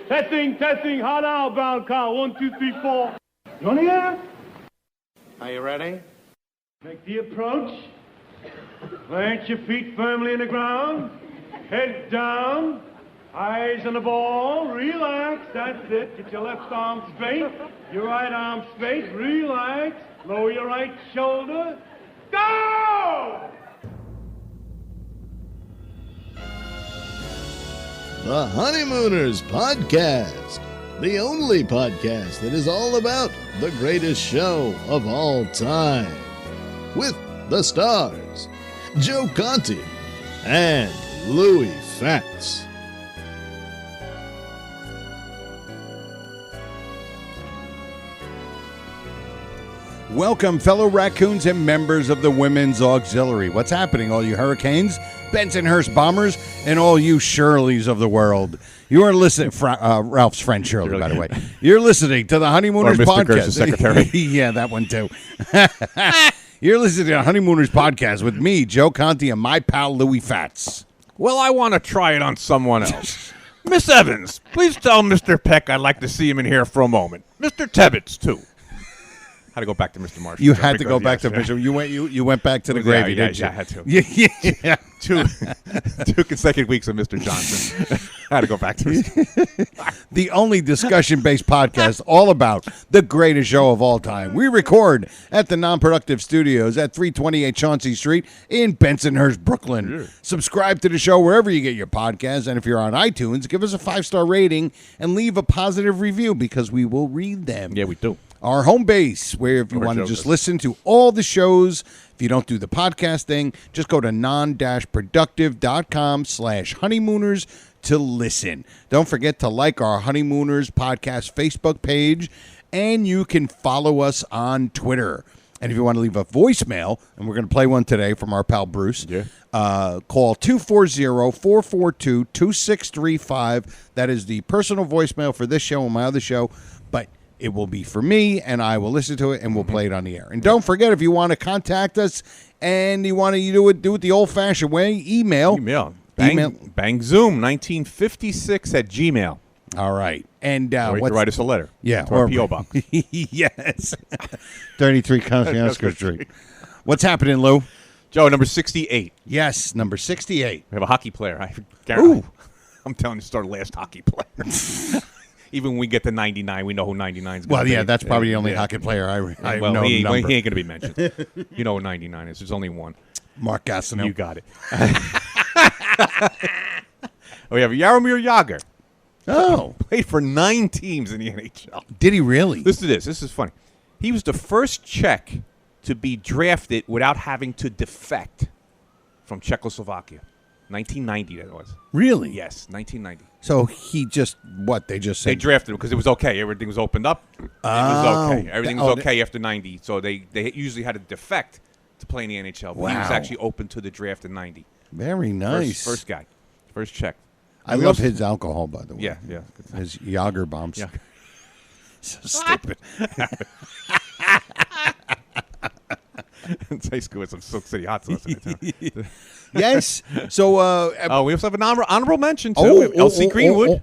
Testing, hot outbound call. 1, 2, 3, 4. You on the air? Are you ready? Make the approach. Plant your feet firmly in the ground. Head down. Eyes on the ball. Relax. That's it. Get your left arm straight. Your right arm straight. Relax. Lower your right shoulder. Go! The Honeymooners Podcast, the only podcast that is all about the greatest show of all time. With the stars, Joe Conti and Louis Fatts. Welcome, fellow raccoons and members of the Women's Auxiliary. What's happening, all you Hurricanes, Bensonhurst Bombers, and all you Shirleys of the world? You are listening, Ralph's friend Shirley, by the way. You're listening to the Honeymooners Podcast. Gersh's secretary. Yeah, that one too. You're listening to the Honeymooners Podcast with me, Joe Conti, and my pal Louis Fatts. Well, I want to try it on someone else. Miss Evans, please tell Mr. Peck I'd like to see him in here for a moment. Mr. Tebbets, too. Had to go back to Mr. Marshall. You had to go back to Bishop. You went back to the gravy, didn't you? Yeah, I had to. Yeah. Two consecutive weeks of Mr. Johnson. I had to go back to the only discussion-based podcast all about the greatest show of all time. We record at the Non-Productive Studios at 328 Chauncey Street in Bensonhurst, Brooklyn. Yeah. Subscribe to the show wherever you get your podcasts, and if you're on iTunes, give us a 5-star rating and leave a positive review because we will read them. Yeah, we do. Our home base, where if you want to just listen to all the shows, if you don't do the podcast thing, just go to non-productive.com/honeymooners to listen. Don't forget to like our Honeymooners Podcast Facebook page, and you can follow us on Twitter. And if you want to leave a voicemail, and we're going to play one today from our pal Bruce, call 240-442-2635. That is the personal voicemail for this show and my other show, but it will be for me, and I will listen to it, and we'll play it on the air. And don't forget, if you want to contact us and you want to do it the old-fashioned way, email. Bangzoom1956 at Gmail. All right. And or you can write us a letter. Yeah. To our P.O. Box. Yes. 33 Kosciuszko Street. What's happening, Lou? Joe, number 68. Yes, number 68. We have a hockey player. I'm telling you, start last hockey player. Even when we get to 99, we know who 99 is going to be. Well, yeah, that's probably the only hockey player I know. He ain't going to be mentioned. You know who 99 is. There's only one. Mark Gastineau. You got it. We have Jaromir Jagr. Oh. Played for 9 teams in the NHL. Did he really? Listen to this. This is funny. He was the first Czech to be drafted without having to defect from Czechoslovakia. 1990, that was. Really? Yes, 1990. So he just, they just said? They drafted him because it was okay. Everything was opened up. It was okay. Everything was okay after 90. So they usually had a defect to play in the NHL. But he was actually open to the draft in 90. Very nice. First guy. First Czech. I love his alcohol, by the way. Yeah. His Jager bombs. Yeah. So stupid. It's high school with some Silk City hot sauce in it. Yes. So, we also have an honorable mention, too. Elsie Greenwood.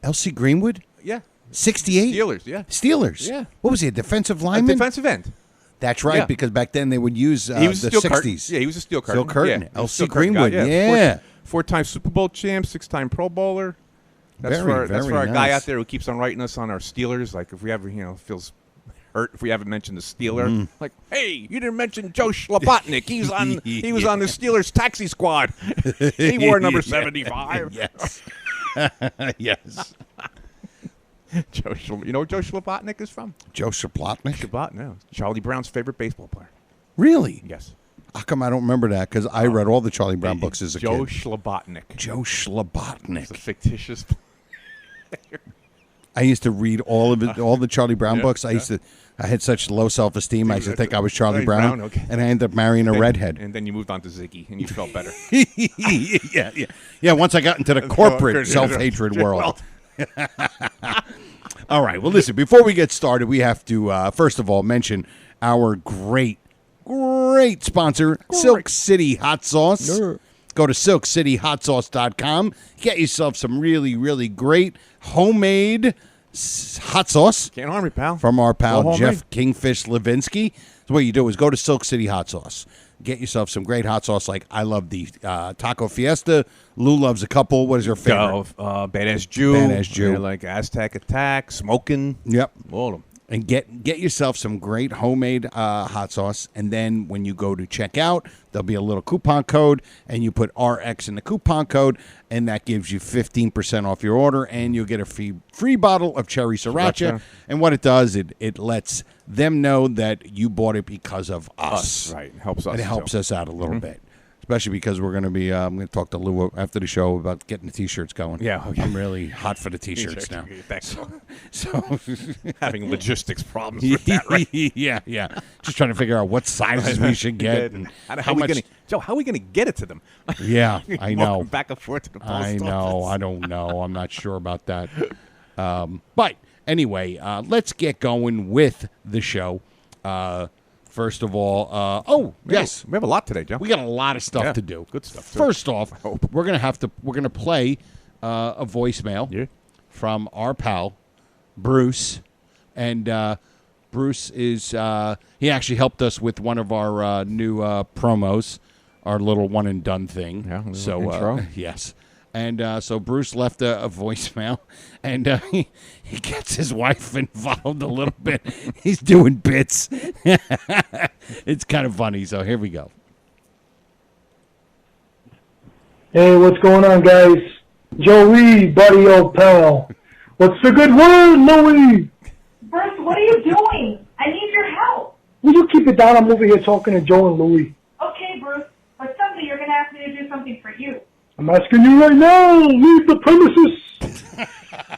Elsie Greenwood? Yeah. 68? Steelers, yeah. Steelers? Yeah. What was he, a defensive lineman? Defensive end. That's right, because back then they would use he was the steel 60s. Curtain. Yeah, he was a steel curtain. Steel curtain. Yeah. Elsie Greenwood, yeah. Four-time Super Bowl champ, 6-time Pro Bowler. That's for our guy out there who keeps on writing us on our Steelers. Like, if we ever, feels hurt if we haven't mentioned the Steeler. Like, hey, you didn't mention Joe Schlapotnik. He was on the Steelers taxi squad. He wore number 75. Yes. Yes. You know where Joe Schlapotnik is from? Joe Schlapotnik? Schlapotnik, no. Charlie Brown's favorite baseball player. Really? Yes. How come I don't remember that? Because I read all the Charlie Brown books as a kid. Joe Schlapotnik. Joe Schlapotnik. It's a fictitious player. I used to read all the Charlie Brown books. I had such low self-esteem. I used to think I was Charlie Brown, and I ended up marrying a redhead. And then you moved on to Ziggy, and you felt better. Yeah. Once I got into the corporate self-hatred world. All right. Well, listen. Before we get started, we have to first of all mention our great sponsor, Silk City Hot Sauce. Go to SilkCityHotSauce.com. Get yourself some really, really great homemade hot sauce. Can't harm me, pal. From our pal Go Jeff homemade. Kingfish Levinsky. So what you do is go to Silk City Hot Sauce. Get yourself some great hot sauce. Like I love the Taco Fiesta. Lou loves a couple. What is your favorite? Badass Jew. Badass Jew. Yeah, like Aztec Attack, Smoking. Yep. All of them. And get yourself some great homemade hot sauce. And then when you go to check out, there'll be a little coupon code, and you put RX in the coupon code, and that gives you 15% off your order, and you'll get a free bottle of cherry sriracha. And what it does, it lets them know that you bought it because of us. Right. It helps us. And it helps us out a little bit. Especially because we're going to be, I'm going to talk to Lou after the show about getting the T-shirts going. Yeah, okay. I'm really hot for the T-shirts now. So having logistics problems with that, right? yeah. Just trying to figure out what sizes we should get and how much. Joe, how are we going to get it to them? Yeah, I know. Back and forth to the post I know. office. I don't know. I'm not sure about that. But anyway, let's get going with the show. First of all, yes, we have a lot today, Joe. We got a lot of stuff to do. Good stuff. First off, we're gonna play a voicemail from our pal Bruce, and Bruce is he actually helped us with one of our new promos, our little one and done thing. Yeah. So intro. yes. And so Bruce left a voicemail, and he gets his wife involved a little bit. He's doing bits. It's kind of funny, so here we go. Hey, what's going on, guys? Joey, buddy, old pal. What's the good word, Louie? Bruce, what are you doing? I need your help. Will you keep it down? I'm over here talking to Joe and Louie. Okay, Bruce, but someday you're going to ask me to do something for you. I'm asking you right now, leave the premises.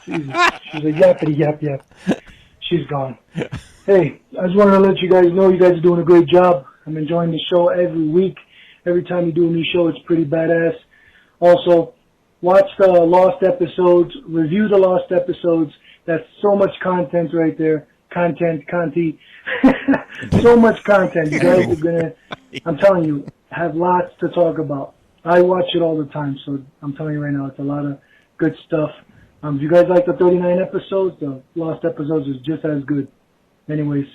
She's a yappity yap. She's gone. Hey, I just wanted to let you guys know you guys are doing a great job. I'm enjoying the show every week. Every time you do a new show, it's pretty badass. Also, watch the lost episodes, review the lost episodes. That's so much content right there. Conti. So much content. You guys are going to, I'm telling you, have lots to talk about. I watch it all the time, so I'm telling you right now, it's a lot of good stuff. If you guys like the 39 episodes, the lost episodes is just as good. Anyways,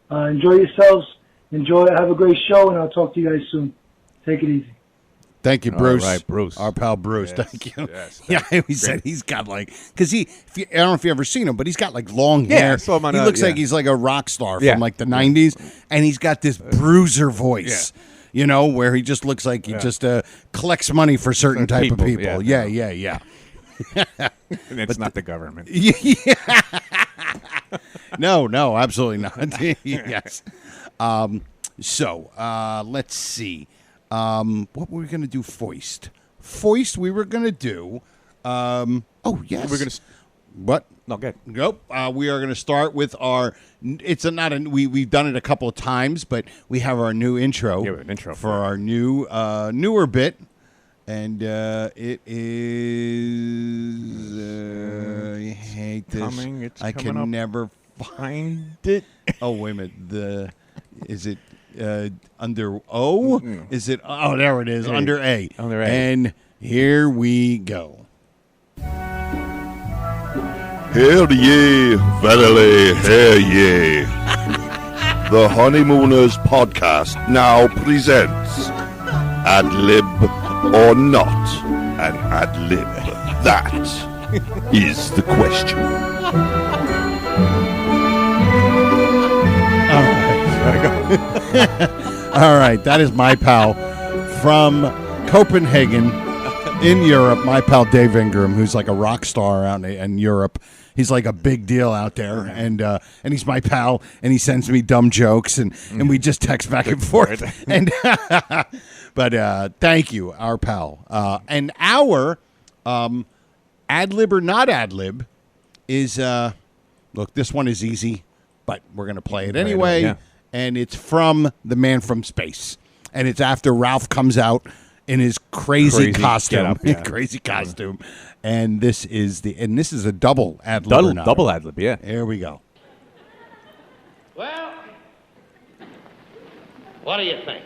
enjoy yourselves. Have a great show, and I'll talk to you guys soon. Take it easy. Thank you, Bruce. All right, Bruce. Our pal Bruce. Yes, Thank you. yes. Yeah, he said he's got because I don't know if you ever seen him, but he's got long hair. I saw him on, he looks like he's like a rock star from the 90s, and he's got this bruiser voice. Yeah. You know, where he just looks like he just collects money for certain type of people. Yeah. And it's not the government. Yeah. No, absolutely not. Yes. So, let's see. What were we going to do? Foist, we were going to do. Yes. We're going to. What? No, good. Nope. We are going to start with our. We've done it a couple of times, but we have our new intro. Yeah, an intro for our newer bit, and it is. I hate this. I coming can up. never find it. Oh, wait a minute. Is it under O? Mm-hmm. Is it? Oh, there it is. Under A. Under A. And here we go. Hear ye, verily, hear ye. The Honeymooners podcast now presents Ad Lib or Not an Ad Lib. That is the question. All right, that is my pal from Copenhagen in Europe, my pal Dave Ingram, who's like a rock star out in Europe. He's like a big deal out there, and he's my pal, and he sends me dumb jokes, and we just text back and forth. And but thank you, our pal. And our ad lib or not ad lib is look, this one is easy, but we're gonna play it anyway. Yeah. And it's from The Man from Space, and it's after Ralph comes out in his crazy costume, crazy costume. And this is a double ad lib. Double ad lib, yeah. Here we go. Well, what do you think?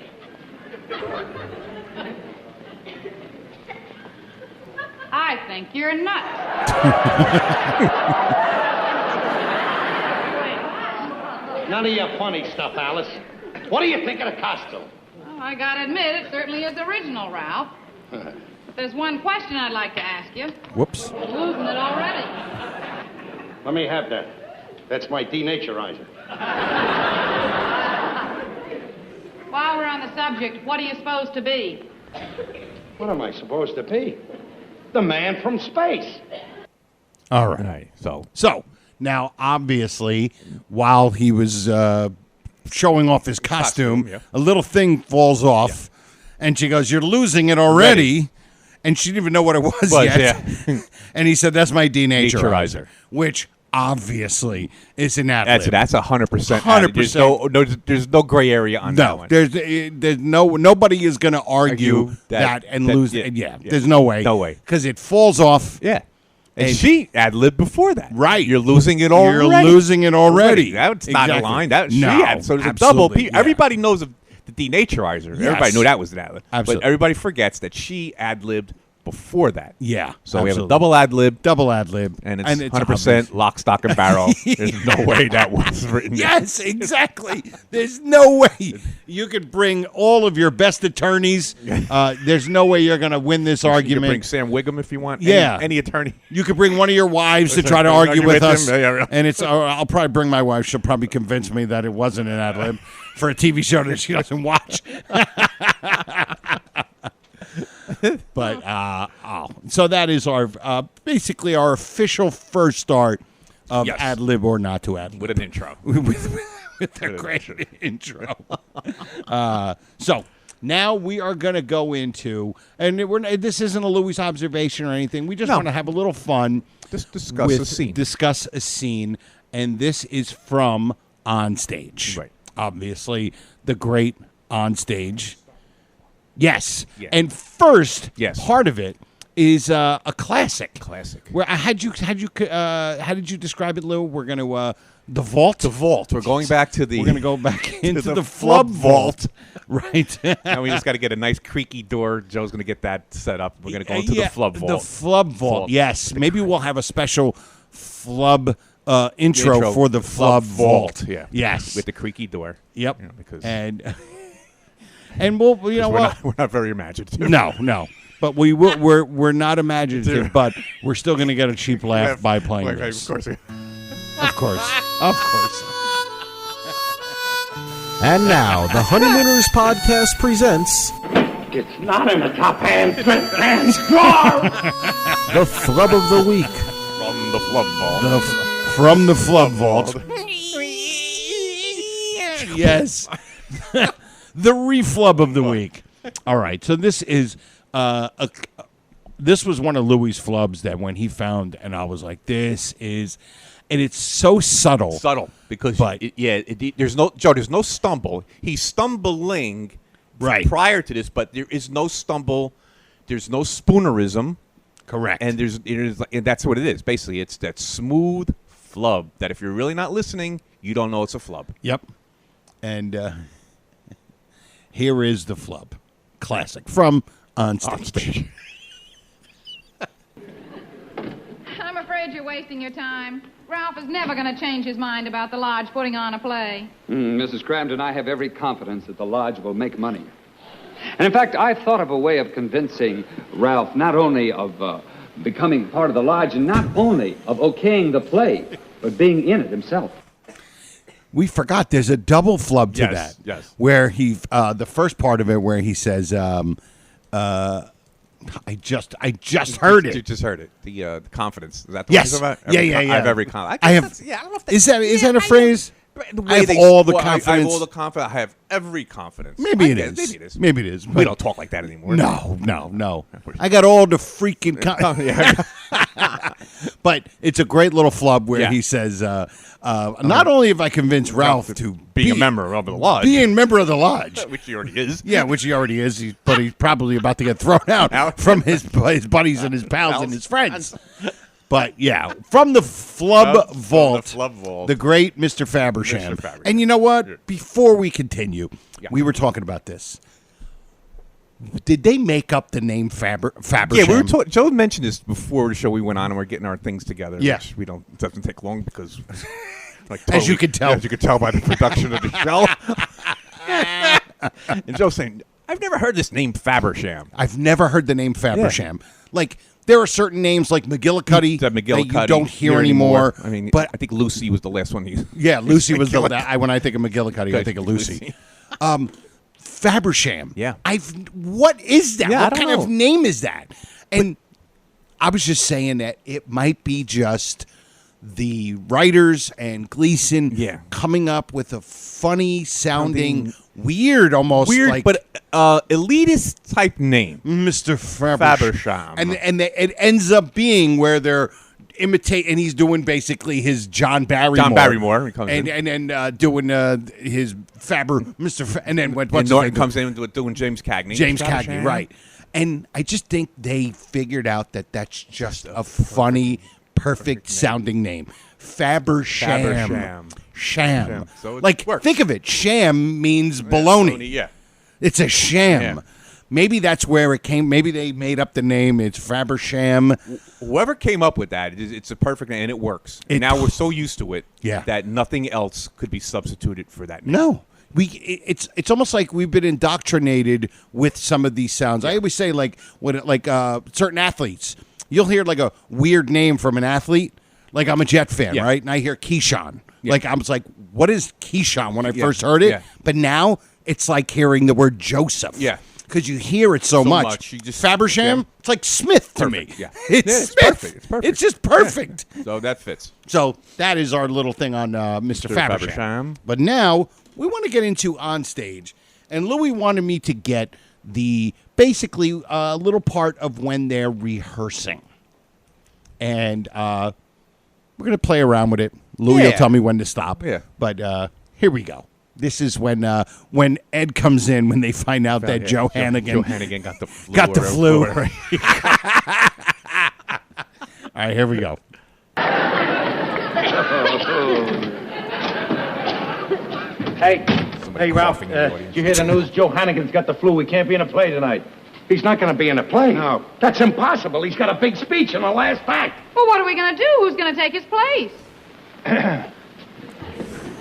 I think you're nuts. None of your funny stuff, Alice. What do you think of the costume? Well, I gotta admit, it certainly is original, Ralph. But there's one question I'd like to ask you. Whoops. You're losing it already. Let me have that. That's my denaturizer. While we're on the subject, what are you supposed to be? What am I supposed to be? The man from space. All right. So now, obviously, while he was showing off his costume, a little thing falls off, and she goes, "You're losing it already." And she didn't even know what it was yet. Yeah. And he said, "That's my denaturizer," which obviously is an ad lib. That's 100%. 100%. There's no gray area on that one. There's nobody is going to argue that and lose. Yeah, there's no way. No way. Because it falls off. Yeah. And she ad-libbed before that. Right. You're losing it already. You're losing it already. That's not a line. She No, had. So there's a double. Everybody knows of the denaturizer. Yes. Everybody knew that was an ad-lib. Absolutely. But everybody forgets that she ad-libbed before that. Yeah. So we have a double ad-lib. Double ad-lib. And it's 100% lock, stock, and barrel. There's no way that was written. Yes, exactly. There's no way. You could bring all of your best attorneys. There's no way you're going to win this argument. You can bring Sam Wiggum if you want. Yeah. Any attorney. You could bring one of your wives to try to argue with us. Yeah. And I'll probably bring my wife. She'll probably convince me that it wasn't an ad-lib for a TV show that she doesn't watch. But so that is our basically our official first start of ad lib or not to ad lib with an intro. with a great intro. So now we are going to go into, and this isn't a Louis observation or anything. We just want to have a little fun. Just discuss a scene. Discuss a scene, and this is from On Stage. Right. Obviously, the great On Stage. Yes. Yeah. And first, Yes. part of it is a classic. Classic. Where how did you describe it, Lou? We're going to the vault. The vault. We're going back to the. We're going to go back into the flub flub vault. Right. And we just got to get a nice creaky door. Joe's going to get that set up. We're going to go into the flub vault. The flub vault. Yes. Maybe we'll have a special flub intro for the flub vault. Yeah. Yes. With the creaky door. Yep. You know, because and we'll we're not very imaginative. No. But we're not imaginative, but we're still going to get a cheap laugh by playing this. Of course. Of course. And now, the Honeymooners podcast presents It's not in the top hand drawer. the flub of the week. From the flub vault. From the flub vault. Yes. The reflub of the week. All right. So this is this was one of Louis' flubs that when he found, and I was like, this is, and it's so subtle. Because but there's no stumble. He's stumbling right prior to this, but there is no stumble. There's no spoonerism. Correct. And and that's what it is. Basically, it's that smooth flub that if you're really not listening, you don't know it's a flub. Yep. And here is the flub. Classic from On Stage. I'm afraid you're wasting your time. Ralph is never going to change his mind about the lodge putting on a play. Mrs. Cramton, I have every confidence that the lodge will make money. And in fact, I've thought of a way of convincing Ralph not only of becoming part of the lodge and not only of okaying the play, but being in it himself. We forgot there's a double flub to that. Yes. Where he, the first part of it where he says, I just heard it. You just heard it. The confidence. Is that the Yes. one Yeah. I have every confidence. I have. I don't know if Is that a phrase? I have all the confidence. I have all the confidence. I have every confidence. Maybe it is. Maybe it is. We don't talk like that anymore. No. I got all the freaking But it's a great little flub where he says, not only have I convinced Ralph to be a member of the lodge. Being a member of the lodge. Which he already is. Yeah, which he already is. But he's probably about to get thrown out from his buddies and his pals and his friends. But, yeah, from the flub vault, the great Mr. Fabersham. And you know what? Before we continue, we were talking about this. Did they make up the name Fabersham? Yeah, we were Joe mentioned this before the show we went on, and we're getting our things together. Yeah. Which it doesn't take long because, as you can tell. As you can tell by the production of the show. And Joe's saying, I've never heard this name Fabersham. I've never heard the name Fabersham. Yeah. Like, there are certain names like McGillicuddy that you don't hear anymore. I mean, but I think Lucy was the last one. Yeah, Lucy was when I think of McGillicuddy, I think of Lucy. Fabersham. Yeah. What is that? Yeah, what kind of name is that? And I was just saying that it might be just the writers and Gleason coming up with a funny sounding, weird but elitist type name, Mr. Fabersham. And it ends up being where they're imitate, and he's doing basically his John Barrymore, and doing his Mr. And then Norton comes in doing James Cagney. Right? And I just think they figured out that that's just a funny, perfect sounding name, Fabersham. Sham. So think of it. Sham means baloney. Yeah, it's a sham. Yeah. Maybe that's where it came. Maybe they made up the name. It's Fabersham. Whoever came up with that, it's a perfect name, and it works. And now we're so used to it that nothing else could be substituted for that name. No. It's almost like we've been indoctrinated with some of these sounds. I always say, certain athletes, you'll hear like a weird name from an athlete. Like, I'm a Jet fan, right? And I hear Keyshawn. Yeah. Like, I was like, what is Keyshawn when I first heard it? Yeah. But now it's like hearing the word Joseph. Yeah. Because you hear it so much. Fabersham, it's like Smith to me. Yeah. It's Smith. Perfect. It's perfect. It's just perfect. Yeah. So that fits. So that is our little thing on Mr. Fabersham. But now we want to get into on stage. And Louis wanted me to get basically a little part of when they're rehearsing. And we're going to play around with it. Louis will tell me when to stop. Yeah. But here we go. This is when Ed comes in, when they find out that Joe Hannigan got the flu. Got the flu. All right, here we go. Hey, Ralph, did you hear the news? Joe Hannigan's got the flu. He can't be in a play tonight. He's not going to be in a play. No. That's impossible. He's got a big speech in the last act. Well, what are we going to do? Who's going to take his place?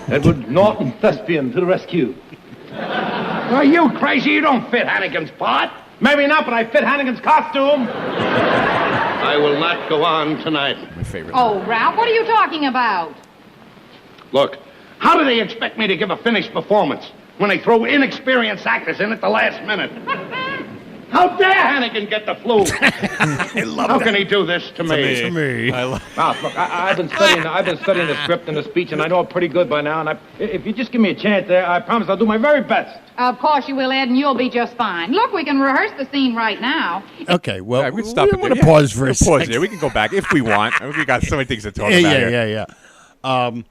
Edward Norton, thespian, to the rescue. Are you crazy? You don't fit Hannigan's part. Maybe not, but I fit Hannigan's costume. I will not go on tonight. My favorite. Oh, Ralph, what are you talking about? Look, how do they expect me to give a finished performance when they throw inexperienced actors in at the last minute? How dare Hannigan get the flu? I love How that. can he do this to me? To me. Ralph, look, I've been studying the script and the speech, and I know it pretty good by now. And if you just give me a chance there, I promise I'll do my very best. Of course you will, Ed, and you'll be just fine. Look, we can rehearse the scene right now. Okay, well, we can stop it. I'm going to pause for a second. Pause there. We can go back if we want. We got so many things to talk about here. Yeah.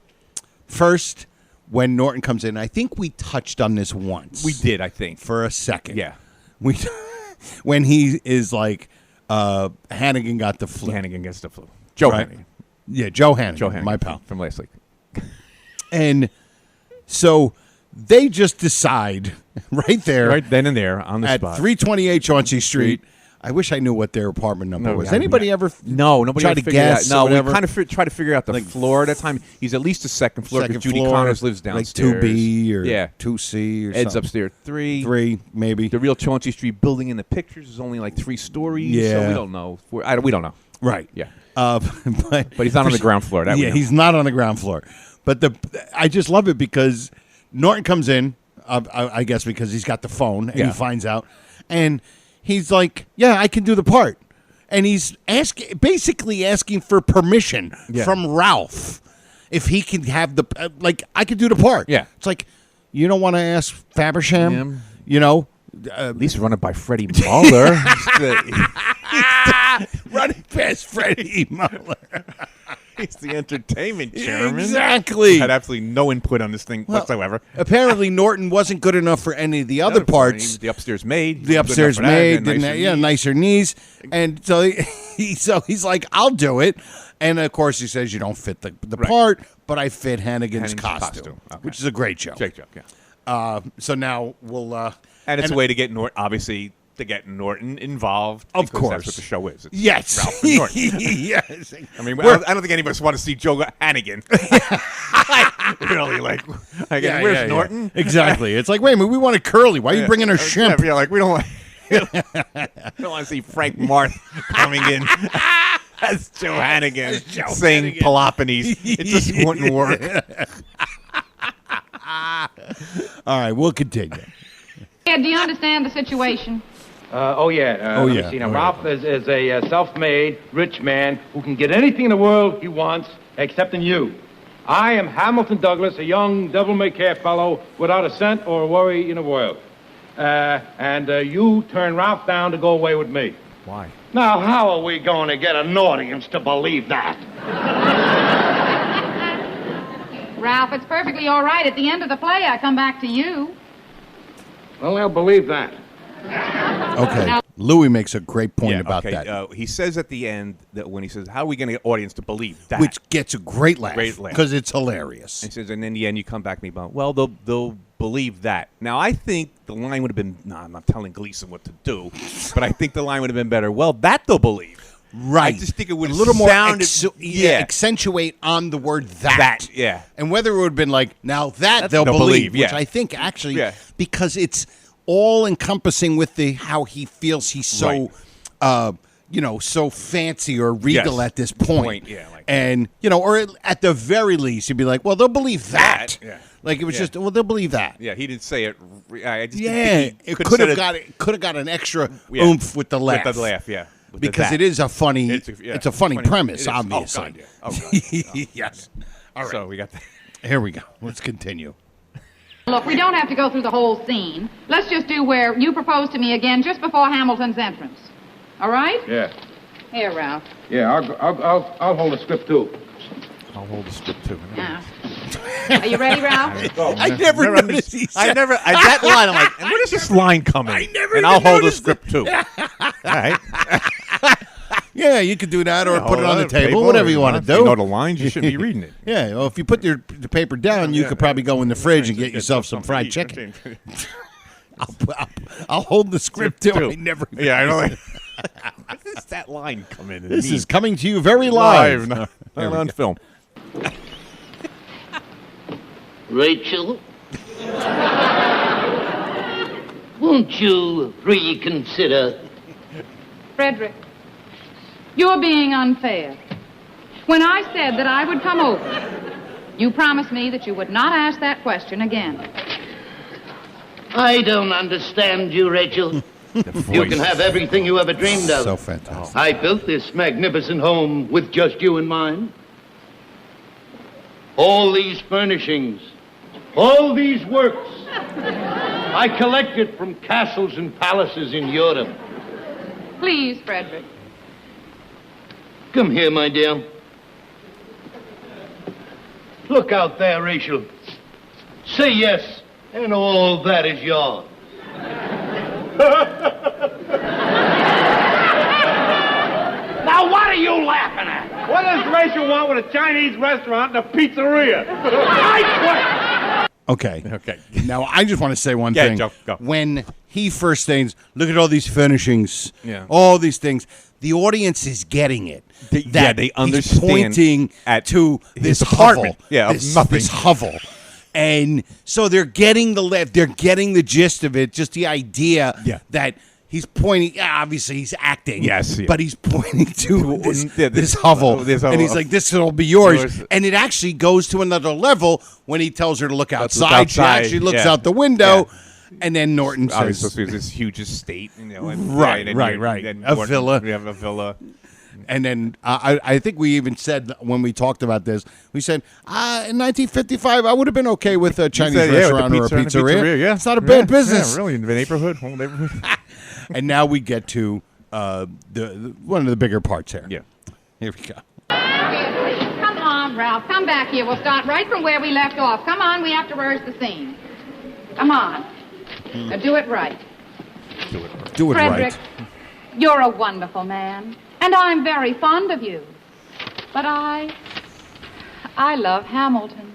First, when Norton comes in, I think we touched on this once. We did, I think. For a second. Yeah. When he is like, Hannigan got the flu. Hannigan gets the flu. Joe Hannigan. Yeah, Joe Hannigan. My pal. From last week. And so they just decide right there. Right then and there on the at spot. At 328 Chauncey Street. I wish I knew what their apartment number was. Anybody ever nobody try to guess? No, we kind of try to figure out the floor at a time. He's at least the second floor because Judy Connors lives downstairs. Like 2B or 2C or Ed's something. upstairs 3. 3, maybe. The real Chauncey Street building in the pictures is only like 3 stories. Yeah. So we don't know. We don't know. Right. Yeah. But he's not on the ground floor. He's not on the ground floor. But I just love it because Norton comes in, I guess because he's got the phone, and he finds out. And he's like, yeah, I can do the part. And he's basically asking for permission from Ralph if he can have I could do the part. Yeah. It's like, you don't want to ask Fabersham, at least run it by Freddie Muller. Running past Freddie Muller. He's the entertainment chairman. Exactly. Had absolutely no input on this thing whatsoever. Apparently, Norton wasn't good enough for any of the other parts. The upstairs maid. The upstairs maid didn't have nicer knees. And so he's like, I'll do it. And, of course, he says, you don't fit the part, but I fit Hannigan's costume. Okay. Which is a great joke. Great joke, yeah. So now we'll... and it's a way to get Norton, obviously... to get Norton involved. Of because course. That's what the show is. It's Yes. Ralph and Norton. Yes. I mean, I don't think any of us want to see Joe Hannigan. Really, where's Norton? Exactly. It's like, wait a minute, we wanted Curly. Why are you bringing her shrimp? Yeah, like, we don't want... we don't want to see Frank Marth coming in as Joe Hannigan saying Peloponnese. It just wouldn't work. All right, we'll continue. Ed, do you understand the situation? Oh, yeah. Let me see now. Ralph is a self-made, rich man who can get anything in the world he wants, except in you. I am Hamilton Douglas, a young, devil-may-care fellow without a cent or a worry in the world. And you turn Ralph down to go away with me. Why? Now, how are we going to get an audience to believe that? Ralph, it's perfectly all right. At the end of the play, I come back to you. Well, they'll believe that. Okay. Louis makes a great point about that. He says at the end that when he says, how are we going to get audience to believe that? Which gets a great laugh. Great laugh. Because it's hilarious. He says, and in the end, you come back to me about, well, they'll believe that. Now, I think the line would have been, I'm not telling Gleason what to do, but I think the line would have been better. Well, that they'll believe. Right. I just think it would a little more accentuate on the word that. Yeah. And whether it would have been like, now that they'll believe, which I think actually, because it's all encompassing with how he feels he's so, so fancy or regal at this point. And, or at the very least, you'd be like, well, they'll believe that. Yeah. Like it was just, well, they'll believe that. Yeah, he didn't say it. I just it could have got an extra oomph with the laugh. With the laugh, yeah. Because it is a funny, it's a funny premise, obviously. Oh, God. Yes. All right. So we got that. Here we go. Let's continue. Look, we don't have to go through the whole scene. Let's just do where you propose to me again just before Hamilton's entrance. All right? Yeah. Here, Ralph. Yeah, I'll hold the script, too. I'll hold the script, too. Yeah. Are you ready, Ralph? I never noticed. That line, I'm like, where does this line come in? And I'll hold the script, too. All right. Yeah, you could do that or put it on the table, whatever you want to do. If you know the lines, you shouldn't be reading it. Yeah, well, if you put the paper down, you could probably go in the fridge and get yourself some fried chicken. I'll hold the script, too. I never. Yeah, I know. Where does that line come in? This is coming to you very live. Not on film. Rachel, won't you reconsider? Frederick, you're being unfair. When I said that I would come over, you promised me that you would not ask that question again. I don't understand you, Rachel. You can have everything you ever dreamed of. So fantastic. I built this magnificent home with just you in mind. All these furnishings, all these works, I collected from castles and palaces in Europe. Please, Frederick. Come here, my dear. Look out there, Rachel. Say yes, and all that is yours. Now, what are you laughing at? What does Rachel want with a Chinese restaurant and a pizzeria? Okay. Now, I just want to say one thing. Joe, go. When he first says, look at all these furnishings, all these things, the audience is getting it. They understand. He's pointing to this apartment. Hovel, this hovel. And so they're getting the laugh. They're getting the gist of it, just the idea that he's pointing. Obviously, he's acting. Yes. But he's pointing to this hovel. And he's like, this will be yours. And it actually goes to another level when he tells her to look outside. She actually looks out the window. And then Norton says, this huge estate. Right. A villa. We have a villa. And then I think we even said when we talked about this, we said, in 1955, I would have been okay with a Chinese restaurant or a pizzeria. Yeah. It's not a bad business. Yeah, really, in the neighborhood, whole neighborhood. And now we get to one of the bigger parts here. Yeah. Here we go. Come on, Ralph. Come back here. We'll start right from where we left off. Come on, we have to rehearse the scene. Come on. Now do it right. Do it Frederick, right. You're a wonderful man, and I'm very fond of you. But I love Hamilton.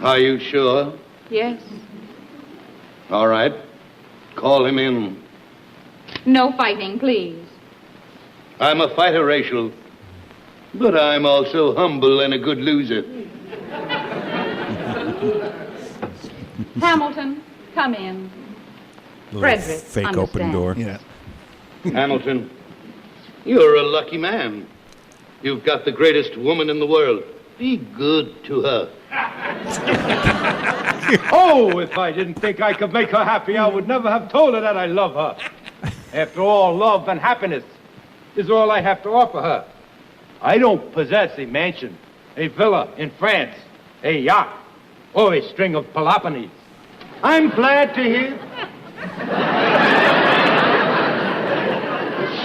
Are you sure? Yes. All right. Call him in. No fighting, please. I'm a fighter, Rachel. But I'm also humble and a good loser. Hamilton, come in. Frederick, fake understand. open door. Yeah. Hamilton, you're a lucky man. You've got the greatest woman in the world. Be good to her. Oh, if I didn't think I could make her happy, I would never have told her that I love her. After all, love and happiness is all I have to offer her. I don't possess a mansion, a villa in France, a yacht, or a string of Peloponnese. I'm glad to hear...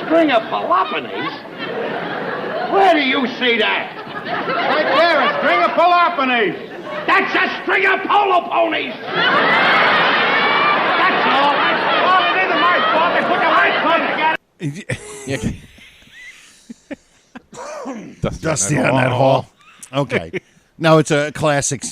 String of Peloponnese? Where do you see that? Right there, a string of Peloponnese. That's a string of polo ponies! That's all. Well, it isn't my fault. They put the right one together. Dusty on that hall. Okay. Now it's a classic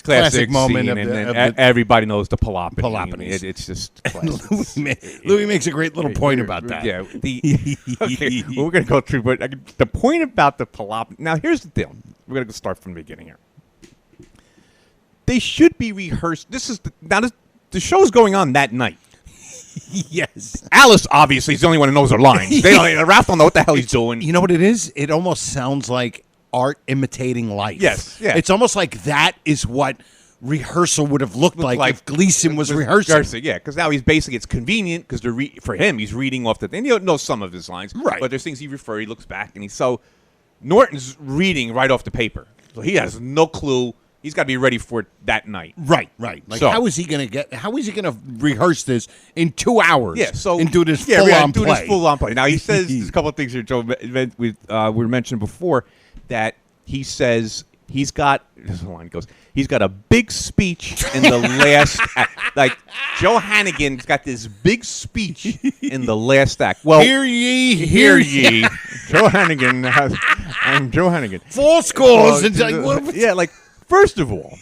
moment scene, of and everybody knows the Peloponnese. Peloponnese. It's just classic. Louis makes a great little point about that. Yeah. Okay, well, we're going to go through, but the point about the Peloponnese. Now, here's the deal. We're going to start from the beginning here. They should be rehearsed. The show's going on that night. Yes. Alice, obviously, is the only one who knows her lines. Ralph don't know what the hell he's doing. You know what it is? It almost sounds like art imitating life. Yes. Yeah. It's almost like that is what rehearsal would have looked like if Gleason was rehearsing. Yeah, because now it's convenient because for him, he's reading off and you know some of his lines. Right. But there's things he looks back, and Norton's reading right off the paper. So he has no clue. He's got to be ready for it that night. Right. Like, how is he going to rehearse this in 2 hours? Yeah, and do this full-on play. This full-on play. Now, he says, there's a couple of things here, Joe, we were mentioning before, that he says he's got a big speech in the last act. Like, Joe Hannigan's got this big speech in the last act. Well, hear ye. Joe Hannigan. I'm Joe Hannigan. 4 scores. First of all,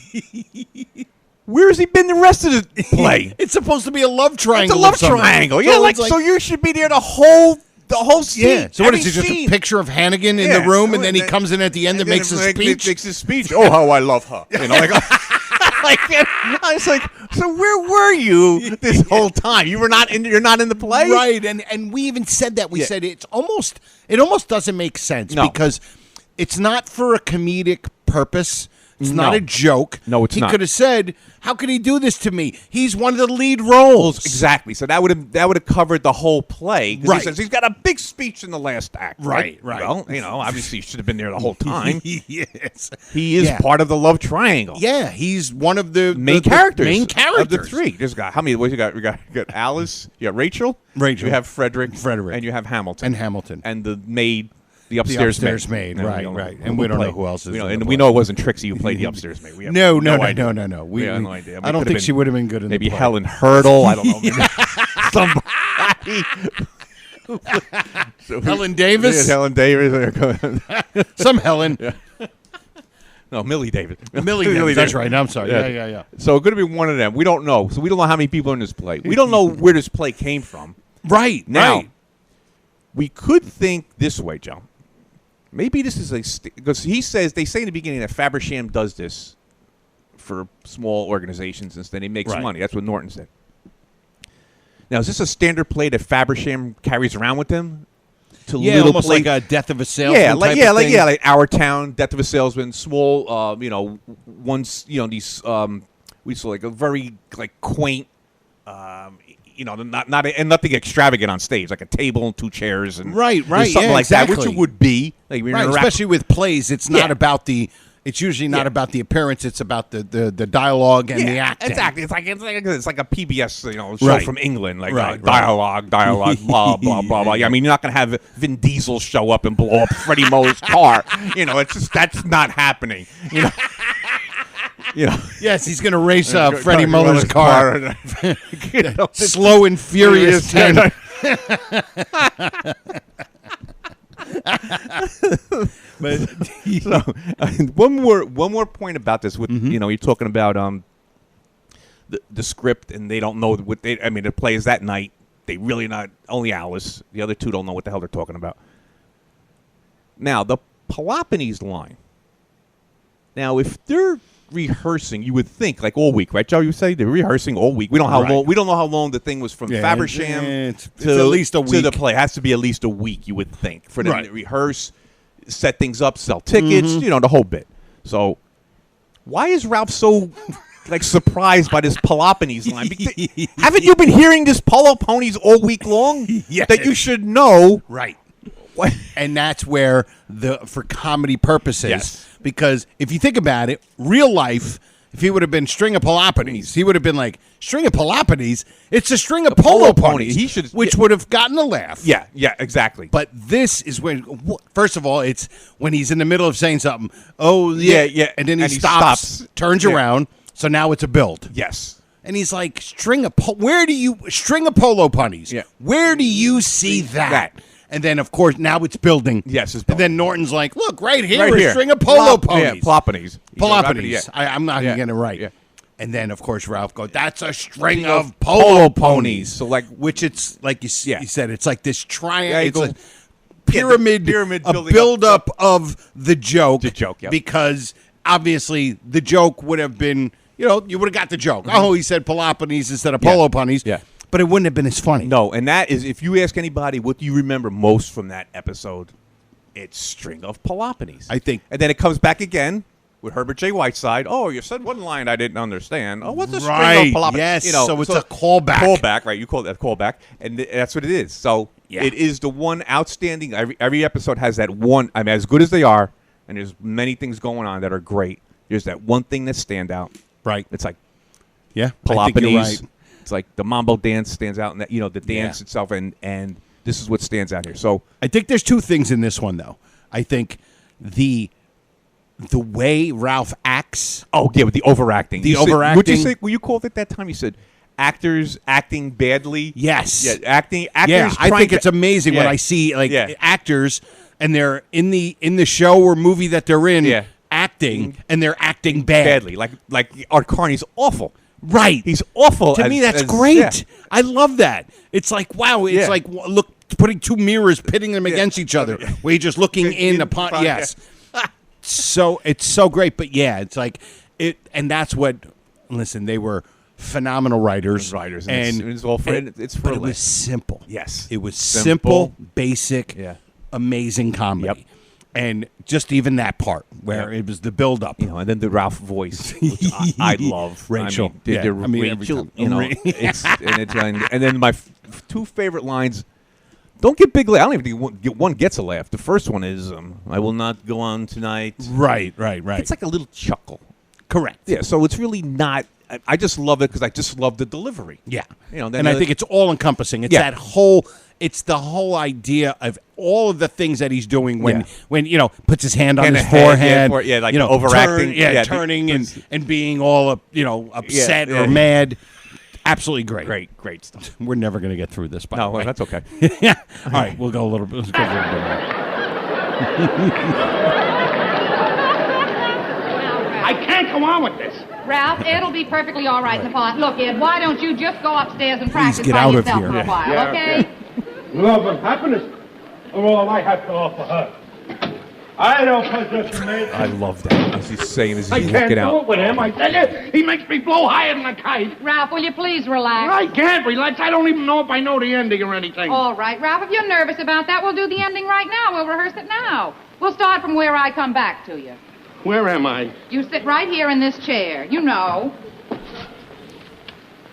where has he been the rest of the play? It's supposed to be a love triangle. It's a love triangle. Yeah, so you should be there the whole scene. Yeah. So what is it? Just a picture of Hannigan in the room, and then he comes in at the end and makes his speech. Makes his speech. Oh, how I love her. I was like, so where were you this whole time? You're not in the play, right? And we even said that. We said it almost doesn't make sense because it's not for a comedic purpose. It's not a joke. No, it's not. He could have said, "How could he do this to me? He's one of the lead roles." Exactly. So that would have covered the whole play. Right. He says he's got a big speech in the last act. Right. Well, obviously he should have been there the whole time. Yes. He is part of the love triangle. Yeah, he's one of the main characters. Of the three. There's how many? What you got? You got Alice. You got Rachel. You have Frederick. And you have Hamilton. And the maid. The upstairs maid. Right. And we don't know who else is. We know it wasn't Trixie who played the upstairs maid. We have no idea. No. We have no idea. I don't think she would have been good in the maybe play. Helen Hurdle. I don't know. Somebody. Helen Davis. Yeah, Helen Davis. Some Helen. Yeah. No, Millie Davis. Millie Davis. That's right. I'm sorry. Yeah. So it's going to be one of them. We don't know. So we don't know how many people are in this play. We don't know where this play came from. Right. Now, we could think this way, Joe. Maybe this is because they say in the beginning that Fabersham does this for small organizations instead. He makes money. That's what Norton said. Now, is this a standard play that Fabersham carries around with him? Almost like a Death of a Salesman. Like Our Town, Death of a Salesman, small. These we saw like a very quaint. Nothing extravagant on stage, like a table and 2 chairs and something like that, which it would be. Like especially with plays, it's not about the. It's usually not about the appearance; it's about the dialogue and the acting. Exactly, it's like a PBS show from England, dialogue, blah blah blah blah. Yeah, I mean, you're not going to have Vin Diesel show up and blow up Freddie Muller's car. It's just that's not happening. Yes, he's going to race Freddie Muller's car. Slow and furious. But one more point about this. With you're talking about the script, and they don't know what they. I mean, the players that night, they really not. Only Alice, the other two don't know what the hell they're talking about. Now the Peloponnese line. Now, if they're rehearsing, you would think like all week, right, Joe? You say they're rehearsing all week. We don't know how long. We don't know how long the thing was from Fabersham it's at least a week to the play. It has to be at least a week. You would think for them to rehearse, set things up, sell tickets. You know, the whole bit. So, why is Ralph so like surprised by this Peloponnese line? Haven't you been hearing this Polo Ponies all week long? Yes. That you should know, right? And that's where for comedy purposes, because if you think about it, real life, if he would have been String of Peloponnese, he would have been like, String of Peloponnese? It's a string of polo ponies, he should, which would have gotten a laugh. Yeah, exactly. But this is when, first of all, it's when he's in the middle of saying something. Oh, yeah. And then he stops, turns around. So now it's a build. Yes. And he's like, string of polo ponies? Yeah. Where do you see that? And then, of course, now it's building. Yes, it's building. And then Norton's like, look, right here, a string of polo ponies. Yeah, Peloponnese. Peloponnese. I'm not getting it right. Yeah. And then, of course, Ralph goes, that's a string of polo ponies. So, like, which it's, like you said, it's like this triangle. Yeah, it's a pyramid a build-up of the joke. The joke, yeah. Because, obviously, the joke would have been, you would have got the joke. Mm-hmm. Oh, he said Peloponnese instead of polo ponies. Yeah. But it wouldn't have been as funny. No, and that is, if you ask anybody what do you remember most from that episode, it's String of Peloponnese. I think. And then it comes back again with Herbert J. Whiteside. Oh, you said one line I didn't understand. Oh, what's a String of Peloponnese? Yes, so it's a callback. Callback, right. You call that callback. And that's what it is. So it is the one outstanding. Every episode has that one. I mean, as good as they are, and there's many things going on that are great, there's that one thing that stand out. Right. It's like Peloponnese. I think you're right. It's like the mambo dance stands out, and the dance itself, and this is what stands out here. So I think there's two things in this one, though. I think the way Ralph acts. Oh yeah, with the overacting. Would you say? Well, you called it that time. You said actors acting badly. Yes. Yeah, actors. Yeah, I think it's amazing when I see actors and they're in the show or movie that they're in acting, and they're acting badly. Like Art Carney's awful. Right. He's awful. To me, that's great. Yeah. I love that. It's like, wow. It's like, look, putting two mirrors, pitting them against each other. Where you're just looking in upon. Yes. So it's so great. But it's like it. And that's what, listen, they were phenomenal writers. And it's all for it's for but it was simple. Yes. It was simple, basic, amazing comedy. Yep. And just even that part where it was the build-up. And then the Ralph voice, which I love. Rachel. Rachel, and then my two favorite lines don't get big laugh. I don't even think one gets a laugh. The first one is, I will not go on tonight. Right. It's like a little chuckle. Correct. Yeah, so it's really not... I just love it because I just love the delivery. Yeah. Then I think it's all-encompassing. It's that whole... It's the whole idea of all of the things that he's doing when puts his hand on his forehead, like overacting, turning and being all upset or mad. Absolutely great, great stuff. We're never going to get through this. By the way, that's okay. All right, we'll go a little bit. Let's go a little bit more. I can't go on with this. Ralph, it'll be perfectly all right in the pot. Look, Ed, why don't you just go upstairs and practice get by out of yourself here. for a while, okay? Love and happiness are all I have to offer her. I don't possess a maid. I love that. As he's saying, as I he's can't walking do out. it with him. I tell you, he makes me blow higher than a kite. Ralph, will you please relax? I can't relax. I don't even know if I know the ending or anything. All right, Ralph, if you're nervous about that, we'll do the ending right now. We'll rehearse it now. We'll start from where I come back to you. Where am I? You sit right here in this chair. You know.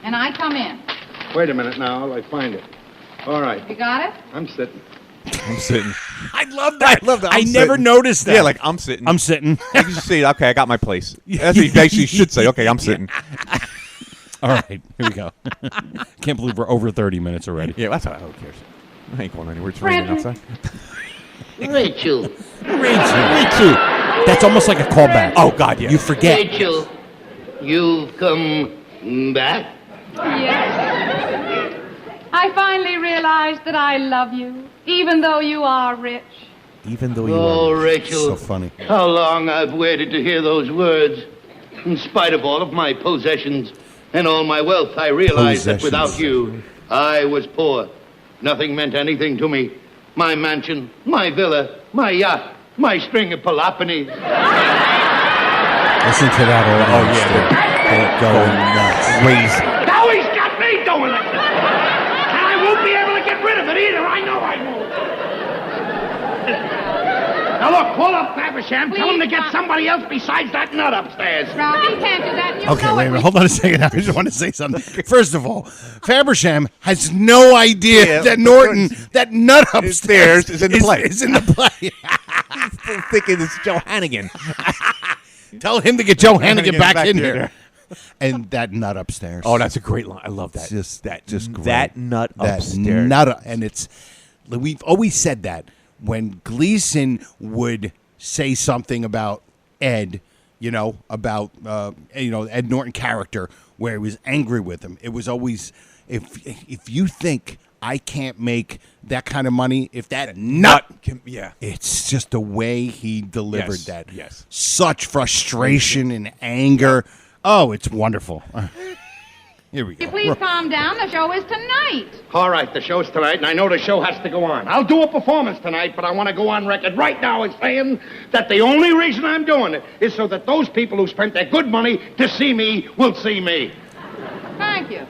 And I come in. Wait a minute now. I find it. All right. You got it? I'm sitting. I love that. I never noticed that. Yeah, like I'm sitting. I'm sitting. You can just say, okay, I got my place. That's what you actually should say. Okay, I'm sitting. All right, here we go. Can't believe we're over 30 minutes already. Yeah, that's all right. Who cares? I ain't going anywhere. It's raining outside. Rachel. That's almost like a callback. Oh, God, yeah. You forget. Rachel, you've come back? Yes. I finally realized that I love you, even though you are rich. Even though you Oh, are Rachel. So funny. How long I've waited to hear those words. In spite of all of my possessions, and all my wealth, I realized that without you, I was poor. Nothing meant anything to me. My mansion, my villa, my yacht, my string of palopones. Listen to that audience. They're going nuts. Crazy. Now he's got me doing it. And I won't be able to get rid of it either. I know I won't. Now look, call up Faversham. Tell him to get somebody else besides that nut upstairs. Ralph, you can't do that. And you Okay, know wait a it. minute. Hold on a second. I just want to say something. First of all, Faversham has no idea that Norton, that nut upstairs, is in the play. Is in the play. I'm still thinking it's Joe Hannigan. Tell him to get Joe Hannigan back in here. And that nut upstairs. Oh, that's a great line. I love that. Just great. That nut That upstairs. nut, and we've always said that when Gleason would say something about Ed, about Ed Norton character, where he was angry with him, it was always, if you think I can't make that kind of money, if that nut can, yeah, it's just the way he delivered that. Yes. Such frustration and anger. Oh, it's wonderful. Here we go. Please calm down. The show is tonight. All right, the show's tonight, and I know the show has to go on. I'll do a performance tonight, but I want to go on record right now as saying that the only reason I'm doing it is so that those people who spent their good money to see me will see me. Thank you.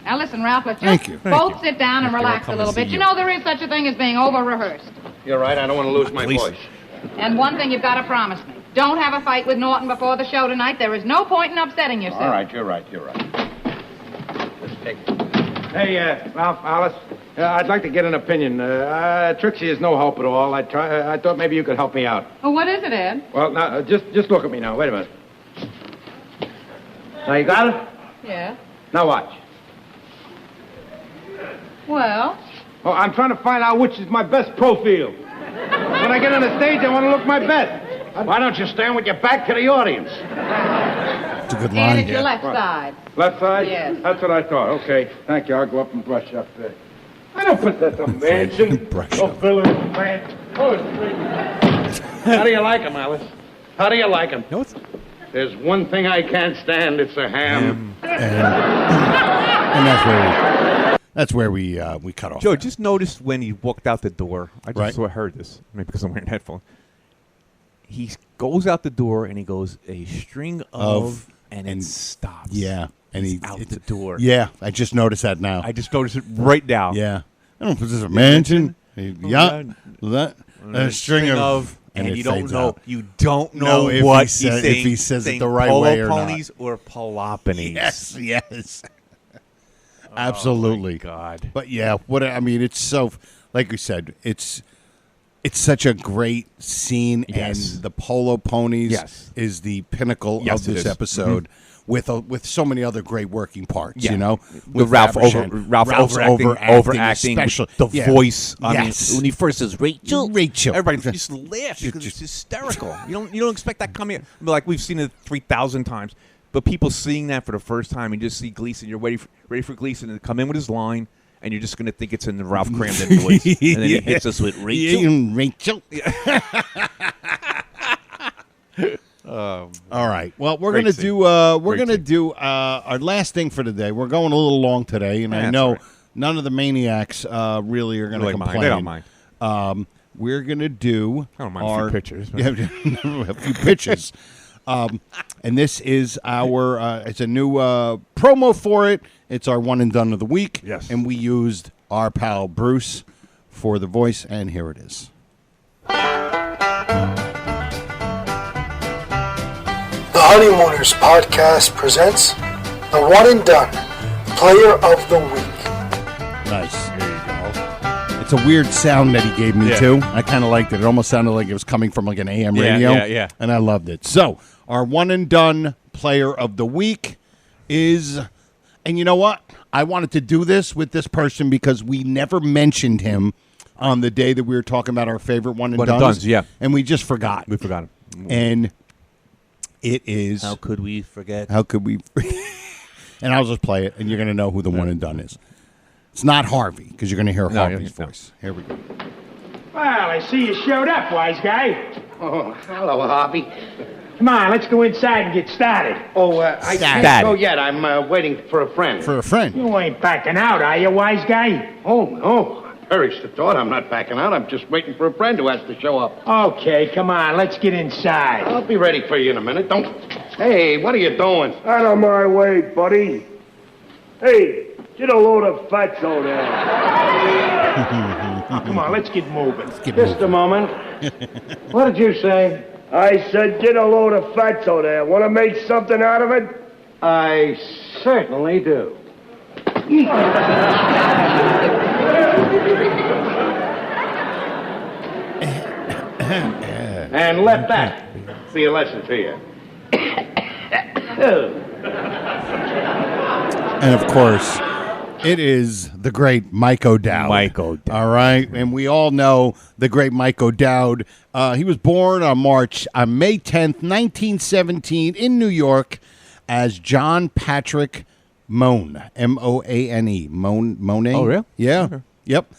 Now listen, Ralph, let's Thank just you. both sit down and relax a little bit. You know there is such a thing as being over-rehearsed. You're right, I don't want to lose my voice. And one thing you've got to promise me. Don't have a fight with Norton before the show tonight. There is no point in upsetting yourself. All right, you're right. Let's take it. Hey, Ralph, Alice, I'd like to get an opinion. Trixie is no help at all. I thought maybe you could help me out. Oh, what is it, Ed? Well, now, just look at me now. Wait a minute. Now, you got it? Yeah. Now watch. Well? Oh, I'm trying to find out which is my best profile. When I get on the stage, I want to look my best. Why don't you stand with your back to the audience? It's a good And line. it's your left side. Left side? Yes. That's what I thought. Okay, thank you. I'll go up and brush up there. I don't put that to mansion. Don't fill in the man. Oh, it's great. How do you like him, Alice? How do you like him? No, There's one thing I can't stand. It's a ham. And that's where we cut off. Joe, just noticed when he walked out the door. I just Right. heard this, maybe because I'm wearing headphones. He goes out the door and he goes a string of and it stops. Yeah, and he's out the door. Yeah, I just noticed that now. I just noticed it right now. Yeah, I don't know if this is a mansion. Yeah, a string of. And it you don't fades know. out. You don't No, know if what he said- he's saying. if he says it saying the right polo way or not. ponies or Peloponnese. Yes. Absolutely. Oh, God. But yeah, it's so, like we said, it's such a great scene, Yes. and the polo ponies Yes. is the pinnacle Yes, of it this is. episode. With so many other great working parts, Yeah. the With Ralph overacting, special the yeah. voice. Yes. When he first says Rachel, everybody just laughs because Just- it's hysterical. You don't expect that coming. Like we've seen it 3,000 times, but people seeing that for the first time and just see Gleason, you're ready for Gleason to come in with his line, and you're just going to think it's in the Ralph Cramden voice, and then he hits us with Rachel. Yeah, Rachel. All right. Well, we're Great gonna scene. do we're Great gonna scene. do our last thing for today. We're going a little long today, and I That's know all right. none of the maniacs really are gonna Really mind. complain. They don't mind. We're gonna do I don't mind a our few pictures. Yeah, a few pitches. And this is our it's a new promo for it. It's our one and done of the week. Yes. And we used our pal Bruce for the voice, and here it is. The Honeymooners podcast presents the one and done player of the week. Nice. There you go. It's a weird sound that he gave me, Yeah. too. I kind of liked it. It almost sounded like it was coming from like an AM radio. Yeah. And I loved it. So, our one and done player of the week is, and you know what? I wanted to do this with this person because we never mentioned him on the day that we were talking about our favorite one and dones. Yeah. And we just forgot. We forgot him. And it is. How could we forget? How could we? And I'll just play it, and you're going to know who the one and done is. It's not Harvey, because you're going to hear Harvey's voice. Here we go. Well, I see you showed up, wise guy. Oh, hello, Harvey. Come on, let's go inside and get started. Oh, I can't go yet. I'm waiting for a friend. For a friend? You ain't backing out, are you, wise guy? Oh, no. I perish the thought. I'm not backing out. I'm just waiting for a friend who has to show up. Okay, come on, let's get inside. I'll be ready for you in a minute. Don't... Hey, what are you doing? Out of my way, buddy. Hey, get a load of fatso there. Come on, let's get moving. Just a moment. What did you say? I said get a load of fatso there. Want to make something out of it? I certainly do. And let that be a lesson to you. And of course, it is the great Mike O'Dowd. Mike O'Dowd. All right, and we all know the great Mike O'Dowd. He was born on May 10th, 1917, in New York, as John Patrick Moane, M-O-A-N-E. Moane. Oh, really? Yeah. Okay. Yep.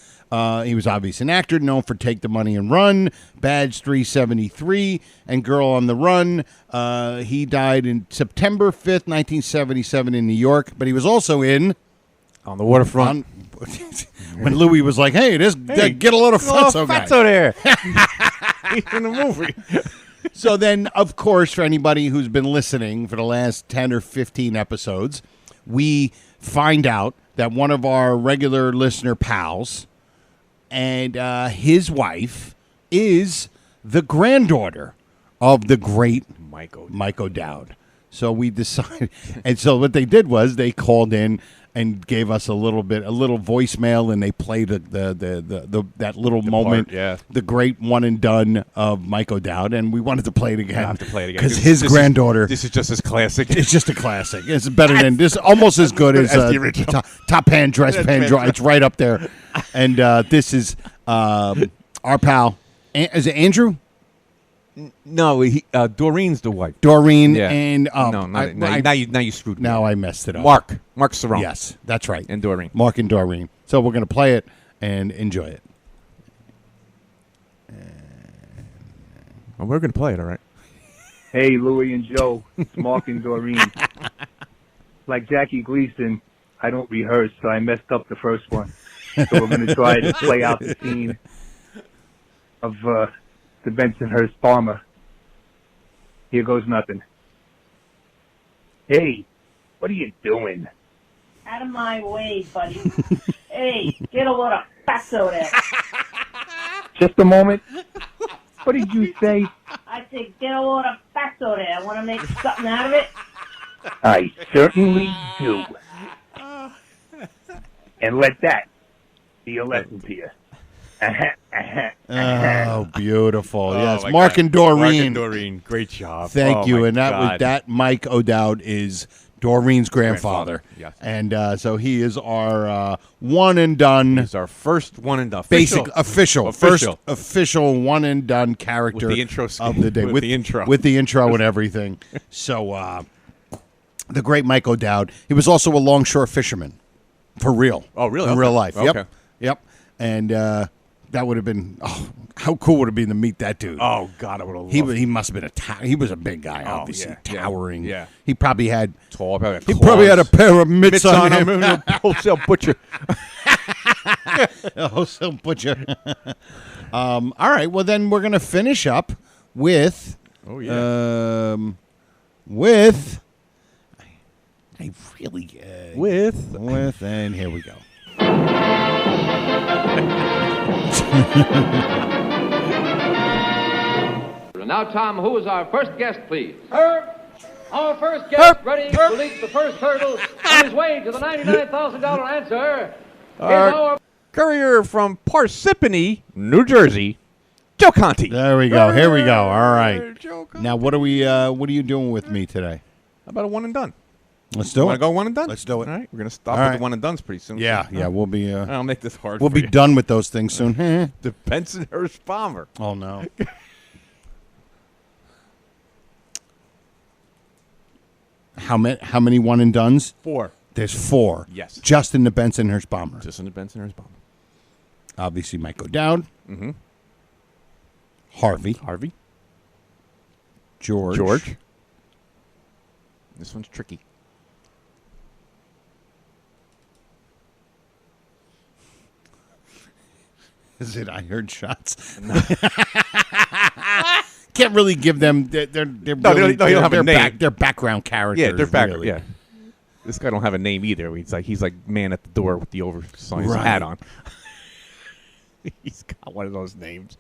He was obviously an actor, known for Take the Money and Run, Badge 373, and Girl on the Run. He died in September 5th, 1977 in New York, but he was also in... On the waterfront. When Louis was like, hey, get a load of fatso guy. Fatso there. He's in the movie. So then, of course, for anybody who's been listening for the last 10 or 15 episodes, we find out that one of our regular listener pals and his wife is the granddaughter of the great Mike O'Dowd. So we decided, and so what they did was they called in and gave us a little voicemail, and they played that little moment, the great one and done of Mike O'Dowd, and we wanted to play it again. I have to play it again because his granddaughter. This is just as classic. It's just a classic. It's better than this, almost as good as the original. Top Pan Dress Pan Dry. It's right up there, and this is our pal. Is it Andrew? No, Doreen's the wife. Doreen Yeah. and now you screwed me. Now I messed it up. Mark Cerrone. Yes, that's right. And Doreen. Mark and Doreen. So we're gonna play it and enjoy it. Well, we're gonna play it, all right. Hey, Louie and Joe, it's Mark and Doreen. Like Jackie Gleason, I don't rehearse, so I messed up the first one. So we're going to try to play out the scene of the Bensonhurst Farmer. Here goes nothing. Hey, what are you doing? Out of my way, buddy. Hey, get a load of fatso there. Just a moment. What did you say? I said, get a load of fatso there. Want to make something out of it? I certainly do. And let that be a lesson to you. Oh, beautiful. Yes, my Mark God. and Doreen. Mark and Doreen, great job. Thank you. My And that God. was that. Mike O'Dowd is Doreen's grandfather. Yes. And so he is our one and done. He's our first one and done. Official. First official one and done character With the intro of the day. with the intro. With the intro and everything. So the great Mike O'Dowd. He was also a longshore fisherman. For real. Oh, really? In real life. Okay. Yep. And that would have been, how cool would it be to meet that dude? Oh, God, I would have He must have been he was a big guy, obviously, towering. Yeah. He probably had tall. He probably had a pair of mitts on him. Wholesale butcher. A wholesale butcher. All right, well then we're gonna finish up with. Oh yeah. With. I really. With and here we go. Now, Tom, who is our first guest, please? Our first guest, ready to leap the first hurdle on his way to the $99,000 answer, is our courier from Parsippany, New Jersey, Joe Conti. There we go. Here we go. All right. Now, what are you doing with me today? How about a one and done? Let's do it. Want to go one and done? Let's do it. All right, we're gonna stop with the one and dones pretty soon. Yeah, we'll be. I'll make this hard. We'll for be you. done with those things soon. The Bensonhurst Bomber. Oh no. How many one and dones? 4. There's 4. Yes. Just in the Bensonhurst Bomber. Just in the Bensonhurst Bomber. Obviously, Mike O'Dowd. Mm-hmm. Harvey. George. This one's tricky. Is it I Heard Shots? No. Can't really give them. They're you don't have a name. They're background characters. Yeah, they're background. Really. Yeah. This guy don't have a name either. He's like man at the door with the oversized hat on. He's got one of those names.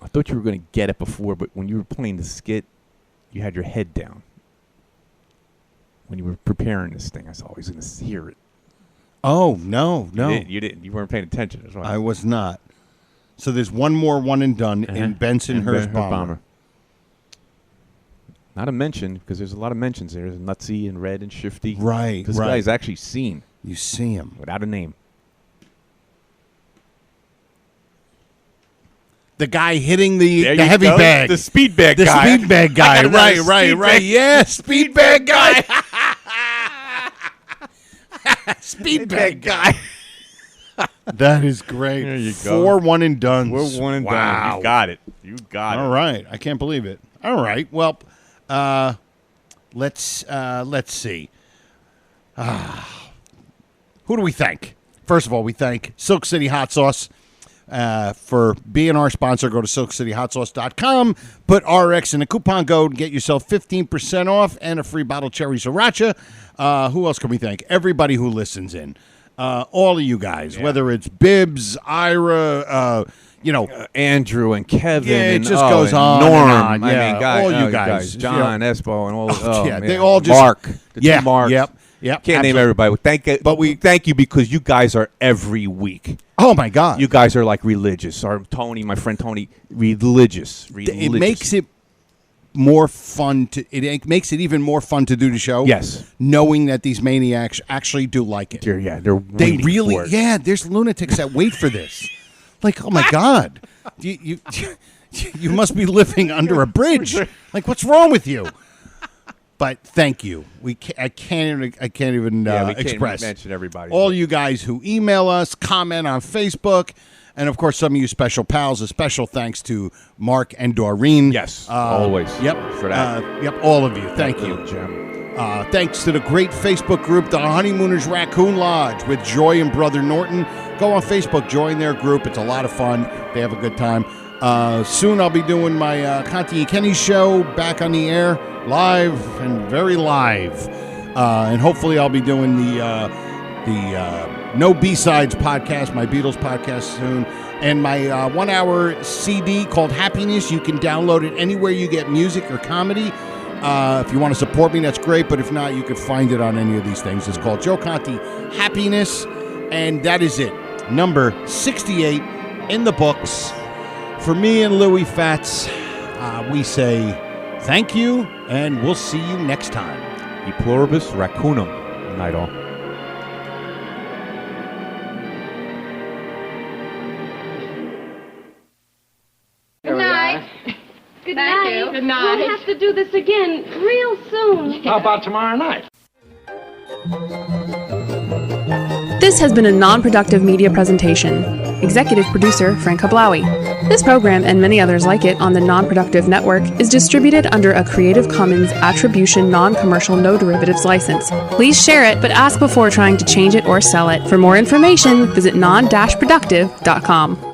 I thought you were going to get it before, but when you were playing the skit, you had your head down. When you were preparing this thing, I was always going to hear it. Oh, no. You didn't. You weren't paying attention as well. I was not. So there's one more one and done in Bensonhurst Bomber. Not a mention, because there's a lot of mentions there. There's Nutsy and Red and Shifty. Right, This guy's actually seen. You see him. Without a name. The guy hitting the heavy bag. The speed bag guy. The speed bag guy. Right. Yeah, speed bag guy. Speed bag guy. That is great. There you go. 4 one and dones. 4 one and wow. done. You got it. All right. I can't believe it. All right. Well, let's see. Who do we thank? First of all, we thank Silk City Hot Sauce for being our sponsor. Go to SilkCityHotSauce.com. Put RX in the coupon code. Get yourself 15% off and a free bottle of cherry sriracha. Who else can we thank? Everybody who listens in. All of you guys, whether it's Bibbs, Ira, Andrew and Kevin. Yeah, it and, just goes on. Norm. And on. Yeah. I mean, guys, all you guys. John, Espo, and all. They all just Mark. The two Marks. Yep. Can't absolutely. name everybody. But we thank you because you guys are every week. Oh my God! You guys are like religious. Our Tony, my friend Tony, religious. It makes it more fun it makes it even more fun to do the show. Yes, knowing that these maniacs actually do like it. They really for it. Yeah. There's lunatics that wait for this. Like, oh my God, you must be living under a bridge. Like, what's wrong with you? But thank you. I can't even express. Mention everybody. All you guys who email us, comment on Facebook, and of course some of you special pals. A special thanks to Mark and Doreen. Yes, always. Yep, for that. Yep, all of you. Thank you. Thanks to the great Facebook group, the Honeymooners Raccoon Lodge with Joy and Brother Norton. Go on Facebook, join their group. It's a lot of fun. They have a good time. Soon I'll be doing my Conti and Kenny show back on the air, live and very live. And hopefully I'll be doing the No B-Sides podcast, my Beatles podcast soon. And my 1-hour CD called Happiness. You can download it anywhere you get music or comedy. If you want to support me, that's great. But if not, you can find it on any of these things. It's called Joe Conti Happiness. And that is it. Number 68 in the books. For me and Louie Fats, we say thank you, and we'll see you next time. E pluribus raccoonum. Good night, all. Good night. Good Thank night. you. Good night. We'll have to do this again real soon. How about tomorrow night? This has been a non-productive media presentation. Executive producer Frank Hablawi. This program and many others like it on the Non-Productive Network is distributed under a Creative Commons Attribution Non-Commercial No Derivatives license. Please share it, but ask before trying to change it or sell it. For more information, visit non-productive.com.